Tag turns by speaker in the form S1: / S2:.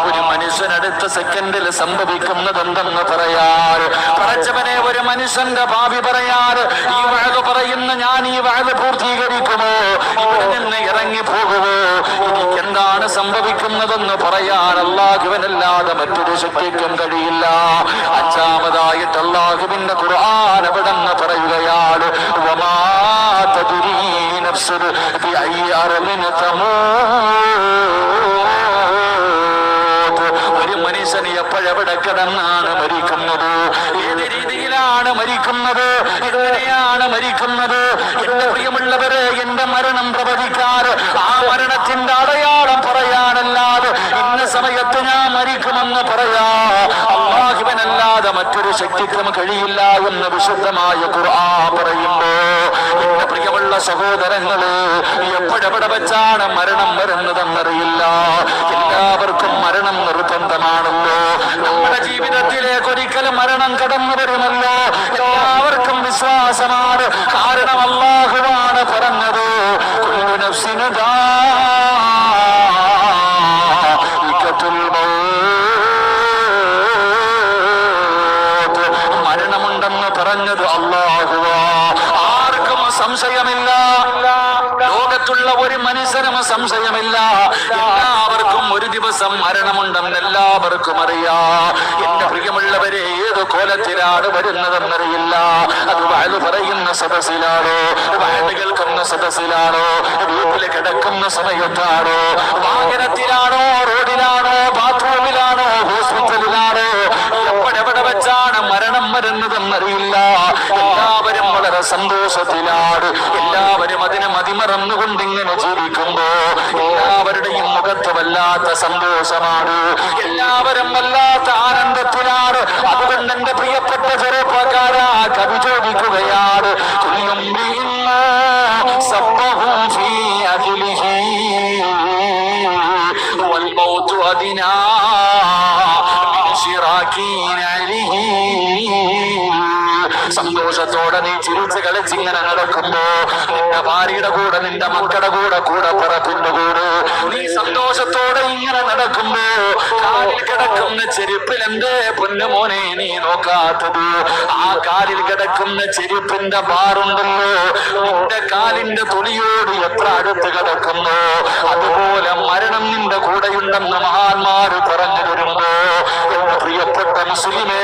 S1: ഒരു മനുഷ്യനടുത്ത സെക്കൻഡിൽ സംഭവിക്കുന്നതെന്തെന്ന് പറയാറ് പടച്ചവനെ, ഒരു മനുഷ്യന്റെ ഭാവി പറയാറ് ഈ വഅദ് പറയുന്ന ഞാൻ ഈ വഅദ് പൂർത്തീകരിക്കുമോ, ഇവിടെ നിന്ന് ഇറങ്ങി പോകുമോ, എനിക്കെന്താണ് സംഭവിക്കുന്നതെന്ന് പറയാൻ അല്ലാഹുവിനല്ലാതെ മറ്റൊരു ശക്തിക്കും കഴിയില്ല. അഞ്ചാമതായിട്ട് അല്ലാഹുവിന്റെ ഖുർആൻ എവിടെന്ന് പറയുകയാണ്, വമാ തദ്രീ നഫ്സുൻ ബിഅയ്യി അർളിൻ തമൂത്. ഒരു മനുഷ്യന് എപ്പോഴെവിടെ കിടന്നാണ് മരിക്കുന്നത്, ഏത് രീതിയിലാണ് മരിക്കുന്നത്, എങ്ങനെയാണ് മരിക്കുന്നത്? എന്റെ പ്രിയമുള്ളവരെ, എന്റെ മരണം പ്രവചിക്കാറ് ആ മരണത്തിന്റെ അടയാളം പറയാനല്ലാതെ ഇന്ന സമയത്ത് ഞാൻ മരിക്കുമെന്ന് പറയാ അല്ലാഹുവിനല്ലാതെ മറ്റൊരു ശക്തിക്കും കഴിയില്ല എന്ന് വിശുദ്ധമായ ഖുർആൻ പറയുമ്പോ, എന്റെ പ്രിയമുള്ള സഹോദരങ്ങള്, എപ്പോഴെവിടെ വെച്ചാണ് മരണം വരുന്നതെന്നറിയില്ല. എല്ലാവർക്കും മരണം നിർബന്ധമാണല്ലോ. നമ്മുടെ ജീവിതത്തിലേക്ക് ഒരിക്കലും മരണം കടന്നു വരുമല്ലോ. എല്ലാവർക്കും വിശ്വാസമാണ്. കാരണം അല്ലാഹുവാണ് പറഞ്ഞത്, കുല്ലു നഫ്സിൻ ദാഇഖത്തുൽ മൗത്ത്. മരണമുണ്ടെന്ന് പറഞ്ഞത് അല്ലാഹുവാ. ആർക്കും സംശയമില്ല, ലോകത്തുള്ള ഒരു മനുഷ്യനും സംശയമില്ല. എല്ലാവർക്കും ഒരു ദിവസം മരണമുണ്ടെന്ന് എല്ലാവർക്കും അറിയാം. എന്റെ പ്രിയമുള്ളവരെ, ഏത് കോലത്തിലാണ് വരുന്നതെന്നറിയില്ല. അത് വഅദ് പറയുന്ന സദസ്സിലാണോ, വഅദ് കേൾക്കുന്ന സദസ്സിലാണോ, വീട്ടിൽ കിടക്കുന്ന സമയത്താണോ, വാഹനത്തിലാണോ, റോഡിലാണോ, ബാത്റൂമിലാണോ, ഹോസ്പിറ്റലിലാണോ, എപ്പോഴെവിടെ വെച്ചാണ് മരണം വരുന്നതെന്നറിയില്ല. എല്ലാവരും വളരെ സന്തോഷത്തിലാണ്. എല്ലാവരും അതിനെ മതിമറന്നുകൊണ്ട് ഇങ്ങനെ ജീവിക്കുമ്പോ എല്ലാവരുടെയും മുഖത്ത് വല്ലാത്ത സന്തോഷമാണ്. എല്ലാവരും വല്ലാത്ത ആനന്ദത്തിലാണ്. അതുകൊണ്ട് എന്റെ പ്രിയപ്പെട്ട ചെറുപ്പക്കാരാ, കവി ചോദിക്കുകയാണ്, കുല്ലും സബ്ബഹു ഫീ അജ്ലിഹി വൽ മൗതു അദിനാ മിൻ ശിറാകി നഅലിഹി. സന്തോഷത്തോടെ നീ ചിരിച്ച് കളിച്ചിങ്ങനെ നടക്കുമ്പോ നിന്റെ ഭാര്യയുടെ കൂടെ, നിന്റെ മക്കളുടെ കൂടെ, കൂടെ പിറപ്പിന്റെ കൂടെ നീ സന്തോഷത്തോടെ ഇങ്ങനെ നടക്കുമ്പോ കാലിൽ കിടക്കുന്ന ചെരുപ്പിൽ എന്റെ പൊന്നുമോനെ നീ നോക്കാത്തത്, ആ കാലിൽ കിടക്കുന്ന ചെരുപ്പിന്റെ ബാറുണ്ടല്ലോ, നിന്റെ കാലിന്റെ തൊലിയോട് എത്ര അടുത്ത് കിടക്കുന്നു, അതുപോലെ മരണം നിന്റെ കൂടെയുണ്ടെന്ന് മഹാന്മാര് പറഞ്ഞു വരുമ്പോ, എന്റെ പ്രിയപ്പെട്ട മുസ്ലിമേ,